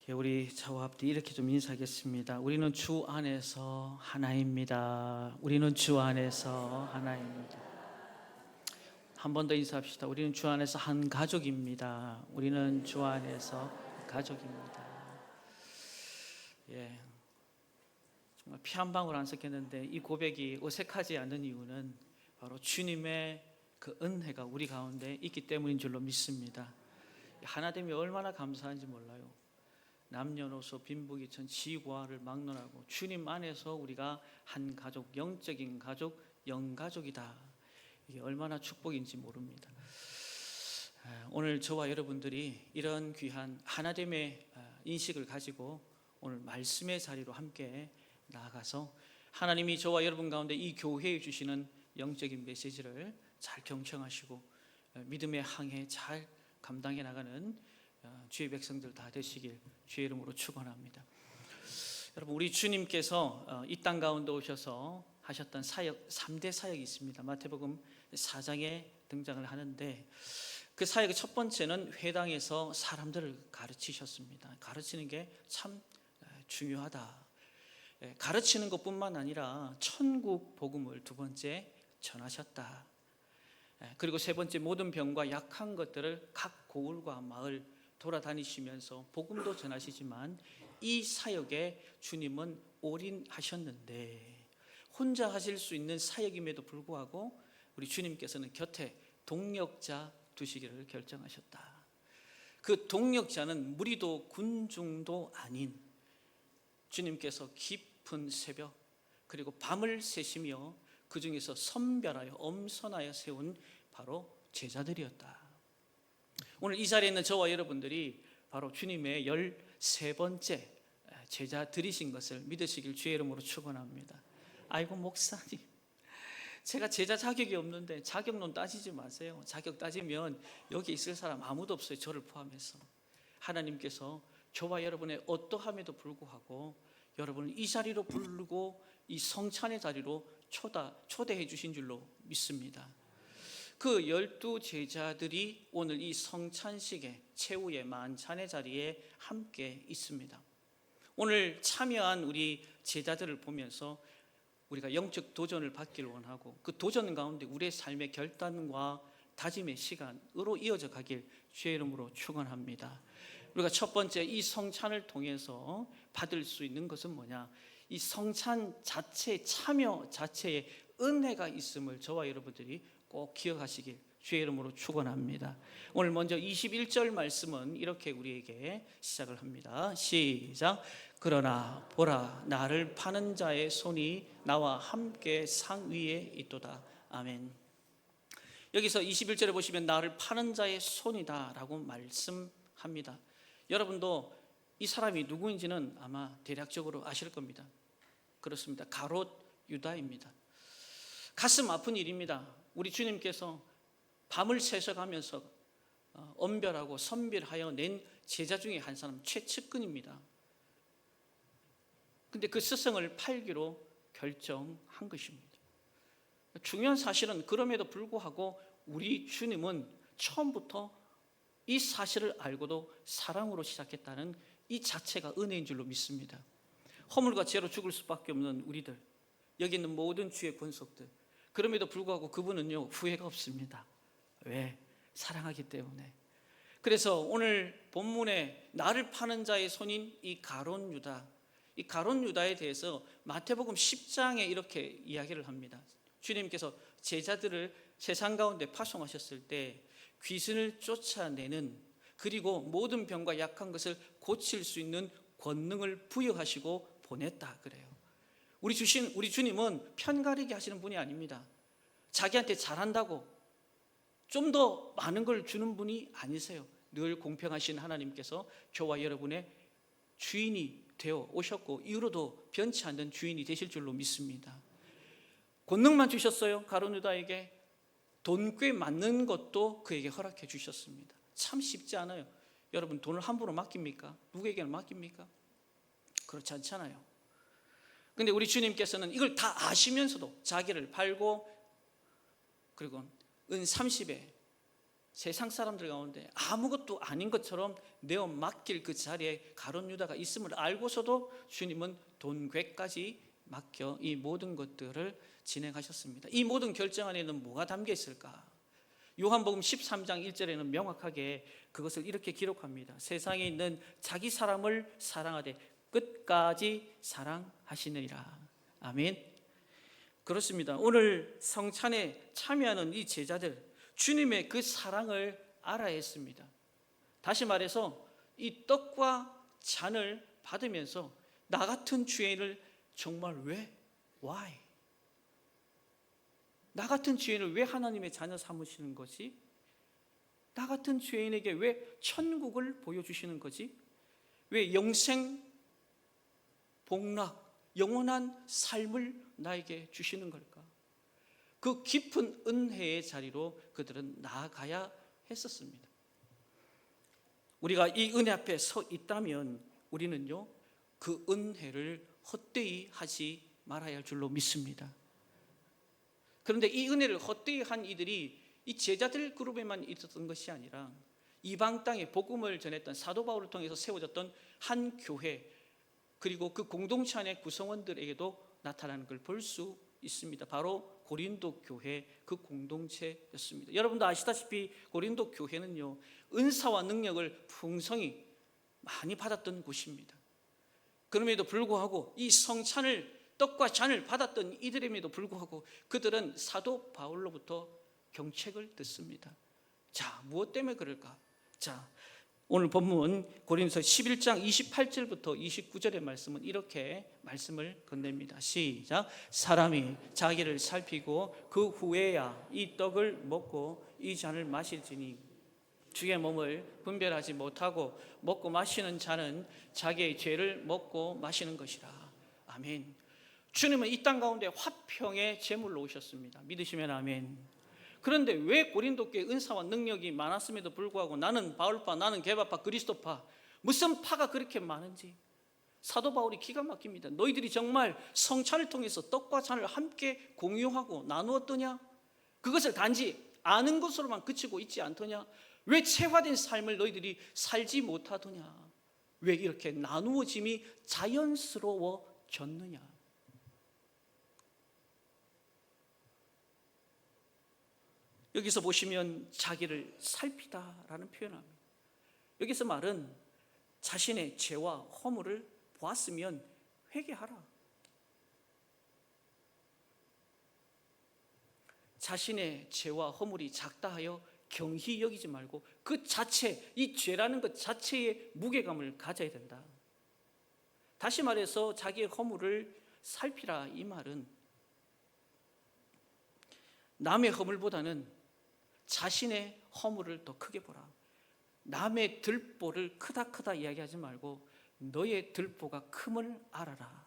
우리 좌우 앞뒤 이렇게 좀 인사하겠습니다. 우리는 주 안에서 하나입니다. 우리는 주 안에서 하나입니다. 한 번 더 인사합시다. 우리는 주 안에서 한 가족입니다. 우리는 주 안에서 가족입니다. 정말 피 한 방울 안 섞였는데 이 고백이 어색하지 않는 이유는 바로 주님의 그 은혜가 우리 가운데 있기 때문인 줄로 믿습니다. 하나됨이 얼마나 감사한지 몰라요. 남녀노소 빈부귀천 지구화를 막론하고 주님 안에서 우리가 한 가족, 영적인 가족, 영가족이다. 이게 얼마나 축복인지 모릅니다. 오늘 저와 여러분들이 이런 귀한 하나됨의 인식을 가지고 오늘 말씀의 자리로 함께 나아가서 하나님이 저와 여러분 가운데 이 교회에 주시는 영적인 메시지를 잘 경청하시고 믿음의 항해 잘 감당해 나가는 주의 백성들 다 되시길 주의 이름으로 축원합니다. 여러분, 우리 주님께서 이 땅 가운데 오셔서 하셨던 사역 3대 사역이 있습니다. 마태복음 4장에 등장을 하는데 그 사역의 첫 번째는 회당에서 사람들을 가르치셨습니다. 가르치는 게 참 중요하다. 가르치는 것뿐만 아니라 천국 복음을 두 번째 전하셨다. 그리고 세 번째, 모든 병과 약한 것들을 각 고을과 마을 돌아다니시면서 복음도 전하시지만 이 사역에 주님은 올인하셨는데 혼자 하실 수 있는 사역임에도 불구하고 우리 주님께서는 곁에 동력자 두시기를 결정하셨다. 그 동력자는 무리도 군중도 아닌 주님께서 깊은 새벽 그리고 밤을 새시며 그 중에서 선별하여 엄선하여 세운 바로 제자들이었다. 오늘 이 자리에 있는 저와 여러분들이 바로 주님의 13번째 제자들이신 것을 믿으시길 주의 이름으로 축원합니다. 아이고 목사님, 제가 제자 자격이 없는데 자격론 따지지 마세요. 자격 따지면 여기 있을 사람 아무도 없어요. 저를 포함해서. 하나님께서 저와 여러분의 어떠함에도 불구하고 여러분을 이 자리로 부르고 이 성찬의 자리로 초대해 주신 줄로 믿습니다. 그 12제자들이 오늘 이 성찬식의 최후의 만찬의 자리에 함께 있습니다. 오늘 참여한 우리 제자들을 보면서 우리가 영적 도전을 받기를 원하고 그 도전 가운데 우리의 삶의 결단과 다짐의 시간으로 이어져 가길 주의 이름으로 축원합니다. 우리가 첫 번째 이 성찬을 통해서 받을 수 있는 것은 뭐냐? 이 성찬 자체, 참여 자체에 은혜가 있음을 저와 여러분들이 꼭 기억하시길 주의 이름으로 축원합니다. 오늘 먼저 21절 말씀은 이렇게 우리에게 시작을 합니다. 시작. 그러나 보라, 나를 파는 자의 손이 나와 함께 상 위에 있도다. 아멘. 여기서 21절에 보시면 나를 파는 자의 손이다 라고 말씀합니다. 여러분도 이 사람이 누구인지는 아마 대략적으로 아실 겁니다. 그렇습니다. 가롯 유다입니다. 가슴 아픈 일입니다. 우리 주님께서 밤을 새서가면서 엄별하고 선별하여 낸 제자 중에 한 사람 최측근입니다. 근데 그 스승을 팔기로 결정한 것입니다. 중요한 사실은 그럼에도 불구하고 우리 주님은 처음부터 이 사실을 알고도 사랑으로 시작했다는 이 자체가 은혜인 줄로 믿습니다. 허물과 죄로 죽을 수밖에 없는 우리들, 여기 있는 모든 주의 권속들, 그럼에도 불구하고 그분은요 후회가 없습니다. 왜? 사랑하기 때문에. 그래서 오늘 본문에 나를 파는 자의 손인 이 가롯 유다, 이 가롯 유다에 대해서 마태복음 10장에 이렇게 이야기를 합니다. 주님께서 제자들을 세상 가운데 파송하셨을 때 귀신을 쫓아내는 그리고 모든 병과 약한 것을 고칠 수 있는 권능을 부여하시고 보냈다 그래요. 우리 주님은 편가르기 하시는 분이 아닙니다. 자기한테 잘한다고 좀 더 많은 걸 주는 분이 아니세요. 늘 공평하신 하나님께서 저와 여러분의 주인이 되어 오셨고 이후로도 변치 않는 주인이 되실 줄로 믿습니다. 권능만 주셨어요. 가롯 유다에게. 돈 꽤 맞는 것도 그에게 허락해 주셨습니다. 참 쉽지 않아요. 여러분, 돈을 함부로 맡깁니까? 누구에게는 맡깁니까? 그렇지 않잖아요. 근데 우리 주님께서는 이걸 다 아시면서도 자기를 팔고 그리고 은 30에 세상 사람들 가운데 아무것도 아닌 것처럼 내어 맡길 그 자리에 가룟 유다가 있음을 알고서도 주님은 돈괴까지 맡겨 이 모든 것들을 진행하셨습니다. 이 모든 결정 안에는 뭐가 담겨 있을까? 요한복음 13장 1절에는 명확하게 그것을 이렇게 기록합니다. 세상에 있는 자기 사람을 사랑하되 끝까지 사랑하시느니라. 아멘. 그렇습니다. 오늘 성찬에 참여하는 이 제자들, 주님의 그 사랑을 알아야 했습니다. 다시 말해서 이 떡과 잔을 받으면서 나 같은 죄인을 정말 왜? Why? 나 같은 죄인을 왜 하나님의 자녀 삼으시는 거지? 나 같은 죄인에게 왜 천국을 보여주시는 거지? 왜 영생, 복락, 영원한 삶을 나에게 주시는 걸까? 그 깊은 은혜의 자리로 그들은 나아가야 했었습니다. 우리가 이 은혜 앞에 서 있다면 우리는요, 그 은혜를 헛되이 하지 말아야 할 줄로 믿습니다. 그런데 이 은혜를 헛되이 한 이들이 이 제자들 그룹에만 있었던 것이 아니라 이방 땅에 복음을 전했던 사도 바울을 통해서 세워졌던 한 교회, 그리고 그 공동체 안의 구성원들에게도 나타나는 걸 볼 수 있습니다. 바로 고린도 교회 그 공동체였습니다. 여러분도 아시다시피 고린도 교회는요, 은사와 능력을 풍성히 많이 받았던 곳입니다. 그럼에도 불구하고 이 성찬을, 떡과 잔을 받았던 이들임에도 불구하고 그들은 사도 바울로부터 경책을 듣습니다. 자, 무엇 때문에 그럴까? 자, 오늘 본문 고린도서 11장 28절부터 29절의 말씀은 이렇게 말씀을 건넵니다. 시작. 사람이 자기를 살피고 그 후에야 이 떡을 먹고 이 잔을 마실지니 주의 몸을 분별하지 못하고 먹고 마시는 자는 자기의 죄를 먹고 마시는 것이라. 아멘. 주님은 이 땅 가운데 화평의 제물로 오셨습니다. 믿으시면 아멘. 그런데 왜 고린도 교회 은사와 능력이 많았음에도 불구하고 나는 바울파, 나는 게바파, 그리스도파, 무슨 파가 그렇게 많은지 사도 바울이 기가 막힙니다. 너희들이 정말 성찬을 통해서 떡과 잔을 함께 공유하고 나누었더냐? 그것을 단지 아는 것으로만 그치고 있지 않더냐? 왜 체화된 삶을 너희들이 살지 못하더냐? 왜 이렇게 나누어짐이 자연스러워졌느냐? 여기서 보시면 자기를 살피다라는 표현합니다. 여기서 말은 자신의 죄와 허물을 보았으면 회개하라. 자신의 죄와 허물이 작다 하여 경히 여기지 말고 그 자체, 이 죄라는 것 자체의 무게감을 가져야 된다. 다시 말해서 자기의 허물을 살피라, 이 말은 남의 허물보다는 자신의 허물을 더 크게 보라. 남의 들보를 크다 이야기하지 말고 너의 들보가 큼을 알아라.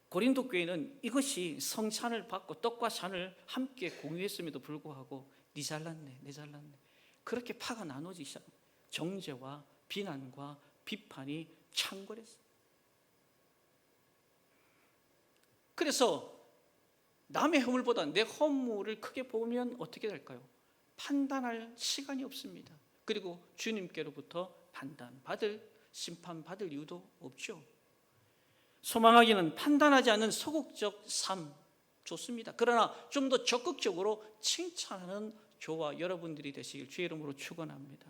고린도 교회는 이것이 성찬을 받고 떡과 잔을 함께 공유했음에도 불구하고 네 잘났네, 내 잘났네, 그렇게 파가 나눠지기 시작합니다. 정죄와 비난과 비판이 창궐했어요. 그래서 남의 허물보다 내 허물을 크게 보면 어떻게 될까요? 판단할 시간이 없습니다. 그리고 주님께로부터 판단받을, 심판받을 이유도 없죠. 소망하기는 판단하지 않는 소극적 삶 좋습니다. 그러나 좀 더 적극적으로 칭찬하는 저와 여러분들이 되시길 주의 이름으로 축원합니다.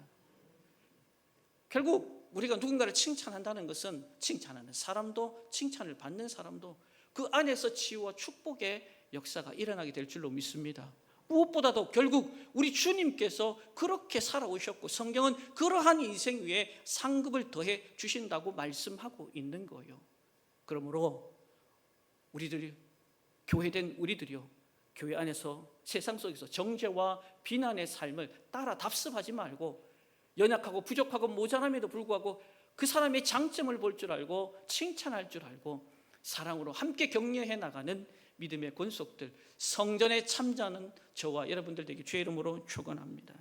결국 우리가 누군가를 칭찬한다는 것은 칭찬하는 사람도 칭찬을 받는 사람도 그 안에서 치유와 축복의 역사가 일어나게 될 줄로 믿습니다. 무엇보다도 결국 우리 주님께서 그렇게 살아오셨고 성경은 그러한 인생 위에 상급을 더해 주신다고 말씀하고 있는 거예요. 그러므로 우리들이, 교회된 우리들이요, 교회 안에서 세상 속에서 정죄와 비난의 삶을 따라 답습하지 말고 연약하고 부족하고 모자람에도 불구하고 그 사람의 장점을 볼 줄 알고 칭찬할 줄 알고 사랑으로 함께 격려해 나가는 믿음의 권속들, 성전에 참자는 저와 여러분들 되기 주의 이름으로 축원합니다.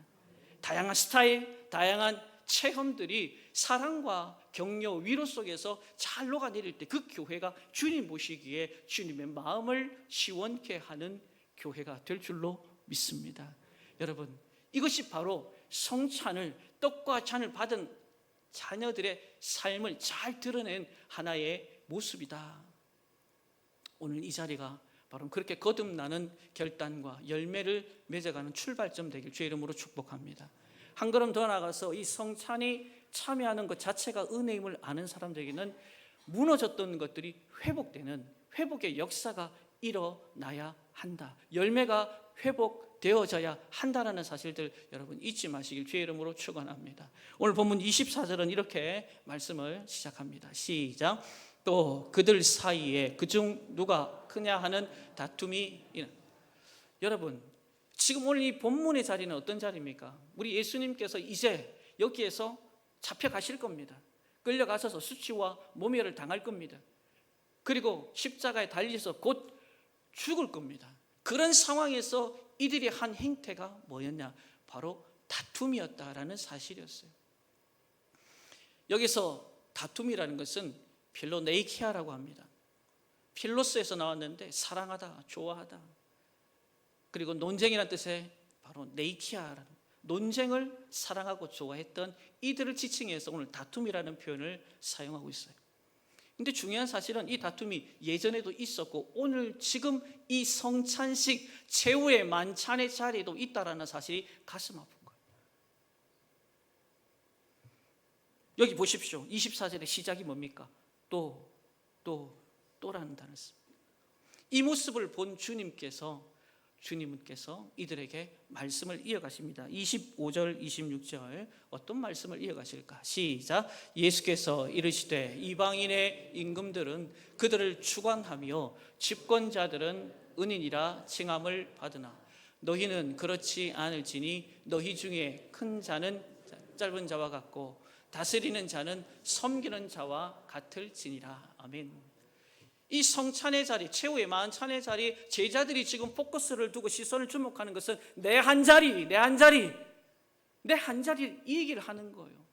다양한 스타일, 다양한 체험들이 사랑과 격려, 위로 속에서 잘 녹아내릴 때 그 교회가 주님 보시기에 주님의 마음을 시원케 하는 교회가 될 줄로 믿습니다. 여러분, 이것이 바로 성찬을, 떡과 잔을 받은 자녀들의 삶을 잘 드러낸 하나의 모습이다. 오늘 이 자리가 바로 그렇게 거듭나는 결단과 열매를 맺어가는 출발점 되길 주의 이름으로 축복합니다. 한 걸음 더 나아가서 이 성찬이 참여하는 것 자체가 은혜임을 아는 사람들에게는 무너졌던 것들이 회복되는 회복의 역사가 일어나야 한다. 열매가 회복되어져야 한다는 사실들 여러분 잊지 마시길 주의 이름으로 축원합니다. 오늘 본문 24절은 이렇게 말씀을 시작합니다. 시작. 또 그들 사이에 그중 누가 크냐 하는 다툼이 여러분, 지금 오늘 이 본문의 자리는 어떤 자리입니까? 우리 예수님께서 이제 여기에서 잡혀가실 겁니다. 끌려가셔서 수치와 모멸을 당할 겁니다. 그리고 십자가에 달려서 곧 죽을 겁니다. 그런 상황에서 이들이 한 행태가 뭐였냐? 바로 다툼이었다라는 사실이었어요. 여기서 다툼이라는 것은 필로네이키아라고 합니다. 필로스에서 나왔는데 사랑하다, 좋아하다. 그리고 논쟁이라는 뜻의 바로 네이키아라는 논쟁을 사랑하고 좋아했던 이들을 지칭해서 오늘 다툼이라는 표현을 사용하고 있어요. 근데 중요한 사실은 이 다툼이 예전에도 있었고 오늘 지금 이 성찬식 최후의 만찬의 자리에도 있다라는 사실이 가슴 아픈 거예요. 여기 보십시오. 24절의 시작이 뭡니까? 또라는 단어를 씁니다. 이 모습을 본 주님께서 이들에게 말씀을 이어가십니다. 25절 26절 어떤 말씀을 이어가실까? 시작. 예수께서 이르시되 이방인의 임금들은 그들을 주관하며 집권자들은 은인이라 칭함을 받으나 너희는 그렇지 않을지니 너희 중에 큰 자는 짧은 자와 같고 다스리는 자는 섬기는 자와 같을지니라. 아멘. 이 성찬의 자리, 최후의 만찬의 자리, 제자들이 지금 포커스를 두고 시선을 주목하는 것은 내 한 자리 이 얘기를 하는 거예요.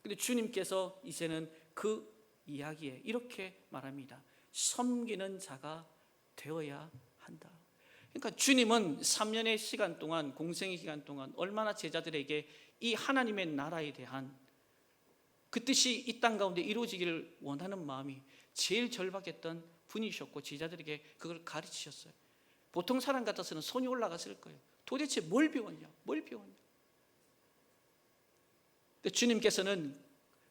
근데 주님께서 이제는 그 이야기에 이렇게 말합니다. 섬기는 자가 되어야 한다. 그러니까 주님은 3년의 시간 동안, 공생의 기간 동안 얼마나 제자들에게 이 하나님의 나라에 대한 그 뜻이 이 땅 가운데 이루어지기를 원하는 마음이 제일 절박했던 분이셨고 제자들에게 그걸 가르치셨어요. 보통 사람 같아서는 손이 올라갔을 거예요. 도대체 뭘 배웠냐? 근데 주님께서는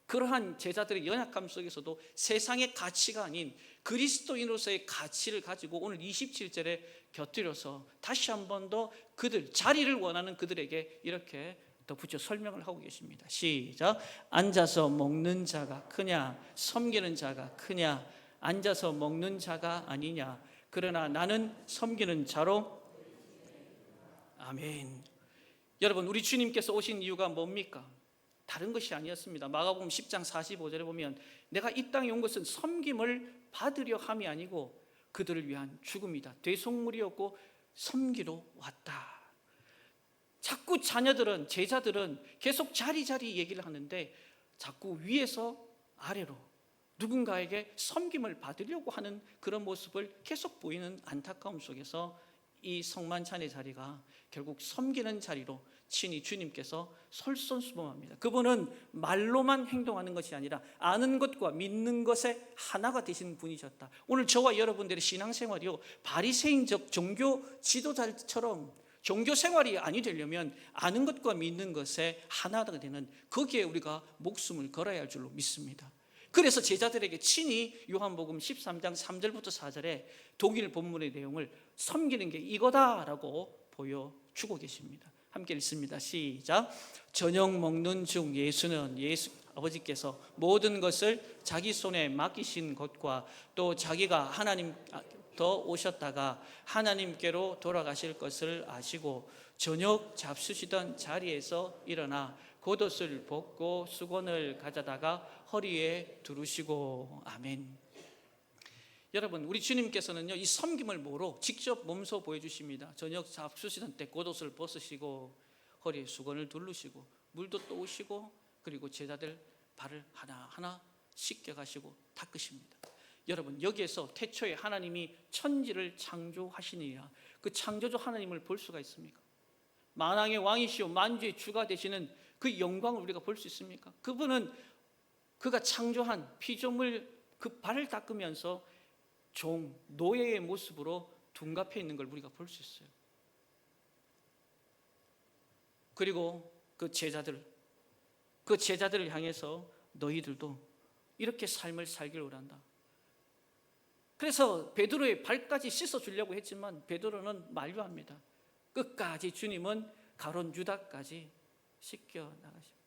그러한 제자들의 연약함 속에서도 세상의 가치가 아닌 그리스도인으로서의 가치를 가지고 오늘 27절에 곁들여서 다시 한 번 더 그들, 자리를 원하는 그들에게 이렇게 덧붙여 설명을 하고 계십니다. 시작. 앉아서 먹는 자가 크냐 섬기는 자가 크냐? 앉아서 먹는 자가 아니냐? 그러나 나는 섬기는 자로. 아멘. 여러분, 우리 주님께서 오신 이유가 뭡니까? 다른 것이 아니었습니다. 마가복음 10장 45절에 보면 내가 이 땅에 온 것은 섬김을 받으려 함이 아니고 그들을 위한 죽음이다. 대속물이었고 섬기러 왔다. 자꾸 자녀들은, 제자들은 계속 자리 얘기를 하는데 자꾸 위에서 아래로 누군가에게 섬김을 받으려고 하는 그런 모습을 계속 보이는 안타까움 속에서 이 성만찬의 자리가 결국 섬기는 자리로 친히 주님께서 솔선수범합니다. 그분은 말로만 행동하는 것이 아니라 아는 것과 믿는 것의 하나가 되신 분이셨다. 오늘 저와 여러분들의 신앙생활이요, 바리새인적 종교 지도자처럼 종교 생활이 아니 되려면 아는 것과 믿는 것의 하나가 되는, 거기에 우리가 목숨을 걸어야 할 줄로 믿습니다. 그래서 제자들에게 친히 요한복음 13장 3절부터 4절에 동일 본문의 내용을 섬기는 게 이거다라고 보여주고 계십니다. 함께 읽습니다. 시작. 저녁 먹는 중 예수는 아버지께서 모든 것을 자기 손에 맡기신 것과 또 자기가 하나님 더 오셨다가 하나님께로 돌아가실 것을 아시고 저녁 잡수시던 자리에서 일어나 겉옷을 벗고 수건을 가져다가 허리에 두르시고. 아멘. 여러분, 우리 주님께서는요, 이 섬김을 뭐로 직접 몸소 보여주십니다. 저녁 잡수시던 때 겉옷을 벗으시고 허리에 수건을 두르시고 물도 떠오시고 그리고 제자들 발을 하나하나 씻겨가시고 닦으십니다. 여러분, 여기에서 태초에 하나님이 천지를 창조하시니라 그 창조주 하나님을 볼 수가 있습니까? 만왕의 왕이시오 만주의 주가 되시는 그 영광을 우리가 볼 수 있습니까? 그분은 그가 창조한 피조물 그 발을 닦으면서 노예의 모습으로 둔갑해 있는 걸 우리가 볼 수 있어요. 그리고 그 제자들을 향해서 너희들도 이렇게 삶을 살기를 원한다. 그래서 베드로의 발까지 씻어주려고 했지만 베드로는 만류합니다. 끝까지 주님은 가론 유다까지 씻겨 나가십니다.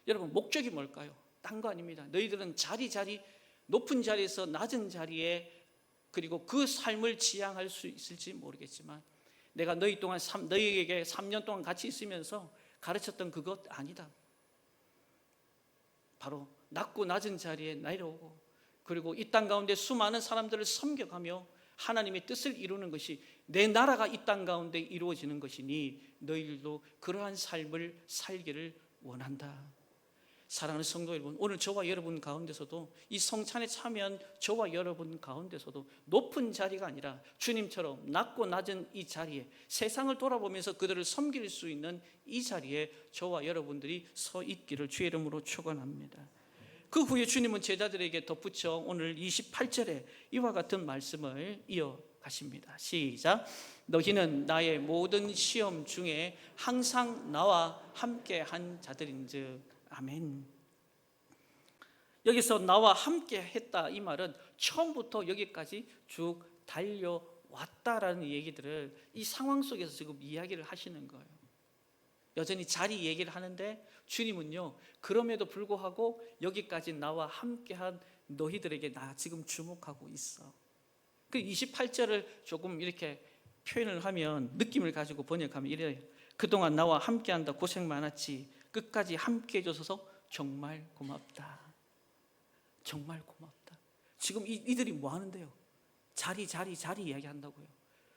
여러분, 목적이 뭘까요? 딴 거 아닙니다. 너희들은 자리 높은 자리에서 낮은 자리에 그리고 그 삶을 지향할 수 있을지 모르겠지만 내가 너희에게 3년 동안 같이 있으면서 가르쳤던 그것 아니다. 바로 낮고 낮은 자리에 내려오고 그리고 이 땅 가운데 수많은 사람들을 섬겨가며 하나님의 뜻을 이루는 것이 내 나라가 이 땅 가운데 이루어지는 것이니 너희들도 그러한 삶을 살기를 원한다. 사랑하는 성도 여러분, 오늘 저와 여러분 가운데서도 이 성찬에 참여한 저와 여러분 가운데서도 높은 자리가 아니라 주님처럼 낮고 낮은 이 자리에 세상을 돌아보면서 그들을 섬길 수 있는 이 자리에 저와 여러분들이 서 있기를 주의 이름으로 축원합니다. 그 후에 주님은 제자들에게 덧붙여 오늘 28절에 이와 같은 말씀을 이어가십니다. 시작. 너희는 나의 모든 시험 중에 항상 나와 함께 한 자들인즉. 아멘. 여기서 나와 함께 했다 이 말은 처음부터 여기까지 쭉 달려왔다라는 얘기들을 이 상황 속에서 지금 이야기를 하시는 거예요. 여전히 자리 얘기를 하는데 주님은요, 그럼에도 불구하고 여기까지 나와 함께한 너희들에게 나 지금 주목하고 있어. 그 28절을 조금 이렇게 표현을 하면 느낌을 가지고 번역하면 이래요. 그동안 나와 함께한다 고생 많았지. 끝까지 함께 해줘서 정말 고맙다. 정말 고맙다. 지금 이들이 뭐 하는데요? 자리 이야기한다고요.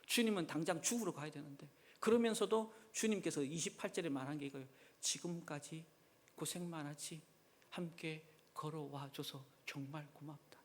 주님은 당장 죽으러 가야 되는데 그러면서도 주님께서 28절에 말한 게 이거예요. 지금까지 고생 많았지. 함께 걸어와줘서 정말 고맙다.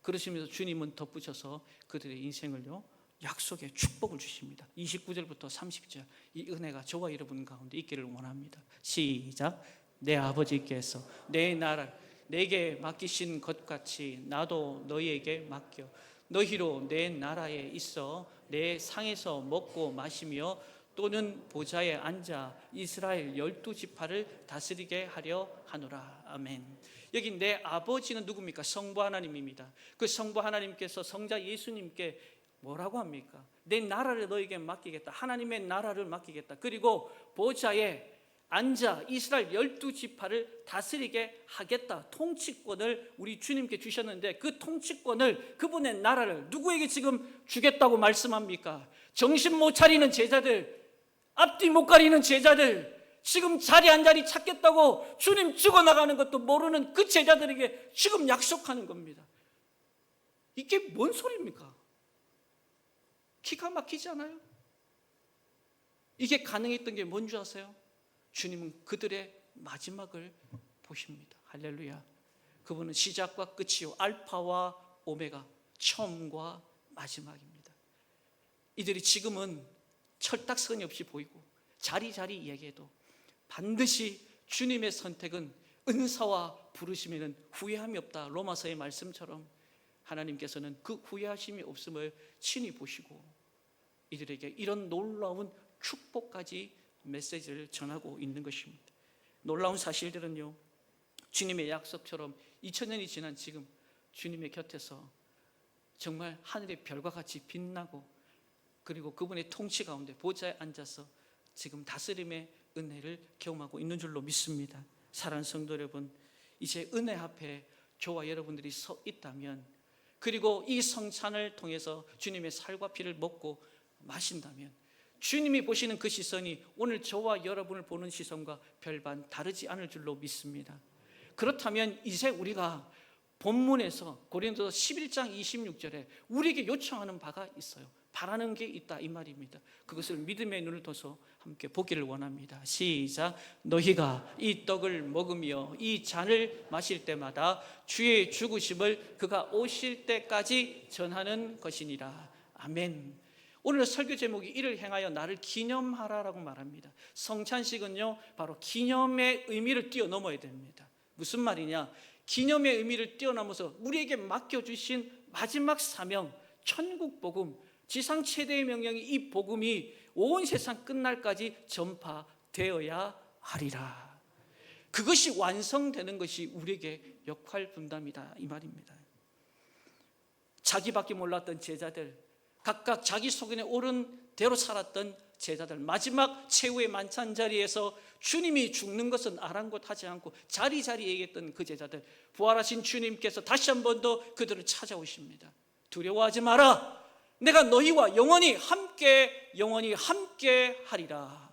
그러시면서 주님은 덧붙여서 그들의 인생을요, 약속의 축복을 주십니다. 29절부터 30절 이 은혜가 저와 여러분 가운데 있기를 원합니다. 시작. 내 아버지께서 내 나라를 내게 맡기신 것 같이 나도 너희에게 맡겨 너희로 내 나라에 있어 내 상에서 먹고 마시며 또는 보좌에 앉아 이스라엘 12지파를 다스리게 하려 하노라. 아멘. 여기 내 아버지는 누굽니까? 성부 하나님입니다. 그 성부 하나님께서 성자 예수님께 뭐라고 합니까? 내 나라를 너에게 맡기겠다. 하나님의 나라를 맡기겠다. 그리고 보좌에 앉아 이스라엘 12지파를 다스리게 하겠다. 통치권을 우리 주님께 주셨는데 그 통치권을, 그분의 나라를 누구에게 지금 주겠다고 말씀합니까? 정신 못 차리는 제자들, 앞뒤 못 가리는 제자들, 지금 자리 한 자리 찾겠다고 주님 죽어나가는 것도 모르는 그 제자들에게 지금 약속하는 겁니다. 이게 뭔 소리입니까? 기가 막히지 않아요? 이게 가능했던 게 뭔지 아세요? 주님은 그들의 마지막을 보십니다. 할렐루야. 그분은 시작과 끝이요 알파와 오메가, 처음과 마지막입니다. 이들이 지금은 철딱서니 없이 보이고 자리 이야기해도 반드시 주님의 선택은 은사와 부르심에는 후회함이 없다. 로마서의 말씀처럼 하나님께서는 그 후회하심이 없음을 친히 보시고 이들에게 이런 놀라운 축복까지 메시지를 전하고 있는 것입니다. 놀라운 사실들은요, 주님의 약속처럼 2000년이 지난 지금 주님의 곁에서 정말 하늘의 별과 같이 빛나고 그리고 그분의 통치 가운데 보좌에 앉아서 지금 다스림의 은혜를 경험하고 있는 줄로 믿습니다. 사랑하는 성도 여러분, 이제 은혜 앞에 저와 여러분들이 서 있다면, 그리고 이 성찬을 통해서 주님의 살과 피를 먹고 마신다면 주님이 보시는 그 시선이 오늘 저와 여러분을 보는 시선과 별반 다르지 않을 줄로 믿습니다. 그렇다면 이제 우리가 본문에서 고린도서 11장 26절에 우리에게 요청하는 바가 있어요. 바라는 게 있다 이 말입니다. 그것을 믿음의 눈을 떠서 함께 보기를 원합니다. 시작. 너희가 이 떡을 먹으며 이 잔을 마실 때마다 주의 죽으심을 그가 오실 때까지 전하는 것이니라. 아멘. 오늘 설교 제목이 이를 행하여 나를 기념하라라고 말합니다. 성찬식은요, 바로 기념의 의미를 뛰어넘어야 됩니다. 무슨 말이냐? 기념의 의미를 뛰어넘어서 우리에게 맡겨주신 마지막 사명, 천국 복음, 지상 최대의 명령이 이 복음이 온 세상 끝날까지 전파되어야 하리라. 그것이 완성되는 것이 우리에게 역할 분담이다, 이 말입니다. 자기밖에 몰랐던 제자들, 각각 자기 소견에 옳은 대로 살았던 제자들, 마지막 최후의 만찬 자리에서 주님이 죽는 것은 아랑곳하지 않고 자리자리 얘기했던 그 제자들, 부활하신 주님께서 다시 한 번 더 그들을 찾아오십니다. 두려워하지 마라, 내가 너희와 영원히 함께 하리라.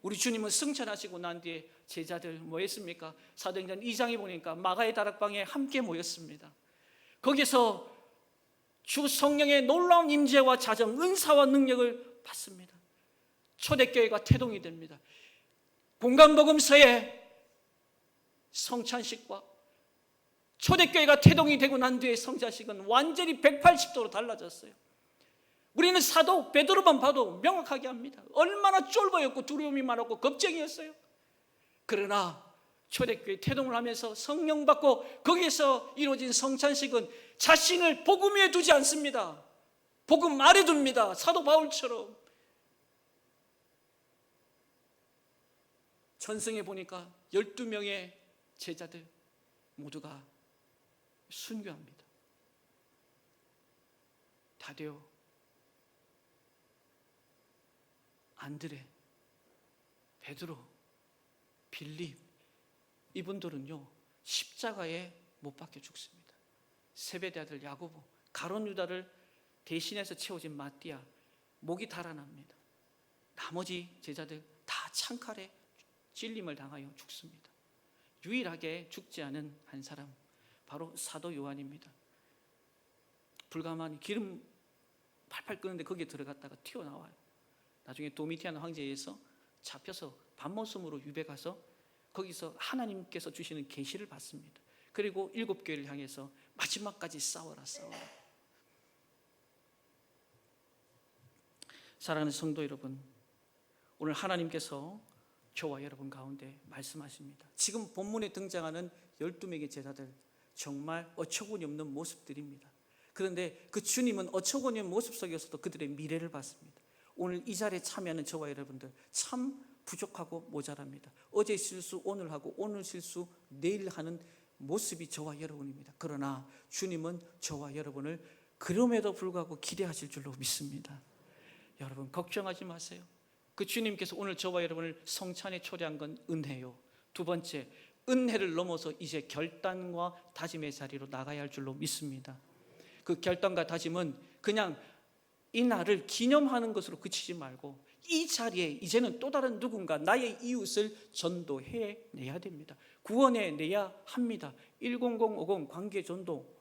우리 주님은 승천하시고 난 뒤에 제자들 뭐 했습니까? 사도행전 2장에 보니까 마가의 다락방에 함께 모였습니다. 거기서 주 성령의 놀라운 임재와 자정, 은사와 능력을 받습니다. 초대교회가 태동이 됩니다. 공간복음서의 성찬식과 초대교회가 태동이 되고 난 뒤에 성찬식은 완전히 180도로 달라졌어요. 우리는 사도 베드로만 봐도 명확하게 합니다. 얼마나 쫄보였고 두려움이 많았고 겁쟁이였어요. 그러나 초대교회 태동을 하면서 성령 받고 거기에서 이루어진 성찬식은 자신을 복음 위에 두지 않습니다. 복음 아래 둡니다. 사도 바울처럼. 전승에 보니까 12명의 제자들 모두가 순교합니다. 다데오, 안드레, 베드로, 빌립, 이분들은요 십자가에 못 박혀 죽습니다. 세베대 아들 야고보, 가룟 유다를 대신해서 채워진 마띠아, 목이 달아납니다. 나머지 제자들 다 창칼에 찔림을 당하여 죽습니다. 유일하게 죽지 않은 한 사람, 바로 사도 요한입니다. 불가마니 기름 팔팔 끄는데 거기에 들어갔다가 튀어나와요. 나중에 도미티안 황제에 의해서 잡혀서 밤모섬으로 유배 가서 거기서 하나님께서 주시는 계시를 받습니다. 그리고 7교회를 향해서 마지막까지 싸워라. 사랑하는 성도 여러분, 오늘 하나님께서 저와 여러분 가운데 말씀하십니다. 지금 본문에 등장하는 12명의 제자들, 정말 어처구니 없는 모습들입니다. 그런데 그 주님은 어처구니 없는 모습 속에서도 그들의 미래를 봤습니다. 오늘 이 자리에 참여하는 저와 여러분들 참 부족하고 모자랍니다. 어제 실수 오늘 하고 오늘 실수 내일 하는 모습이 저와 여러분입니다. 그러나 주님은 저와 여러분을 그럼에도 불구하고 기대하실 줄로 믿습니다. 여러분 걱정하지 마세요. 그 주님께서 오늘 저와 여러분을 성찬에 초대한 건 은혜요. 두 번째, 은혜를 넘어서 이제 결단과 다짐의 자리로 나가야 할 줄로 믿습니다. 그 결단과 다짐은 그냥 이 날을 기념하는 것으로 그치지 말고 이 자리에 이제는 또 다른 누군가 나의 이웃을 전도해내야 됩니다. 구원해내야 합니다. 10050 관계전도,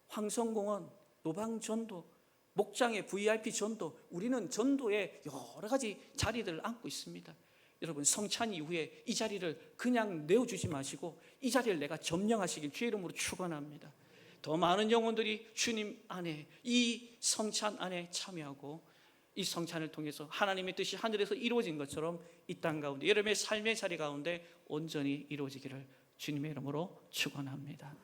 황성공원 노방전도, 목장의 VIP 전도, 우리는 전도에 여러 가지 자리들을 안고 있습니다. 여러분 성찬 이후에 이 자리를 그냥 내어주지 마시고 이 자리를 내가 점령하시길 주의 이름으로 축원합니다. 더 많은 영혼들이 주님 안에, 이 성찬 안에 참여하고 이 성찬을 통해서 하나님의 뜻이 하늘에서 이루어진 것처럼 이 땅 가운데 여러분의 삶의 자리 가운데 온전히 이루어지기를 주님의 이름으로 축원합니다.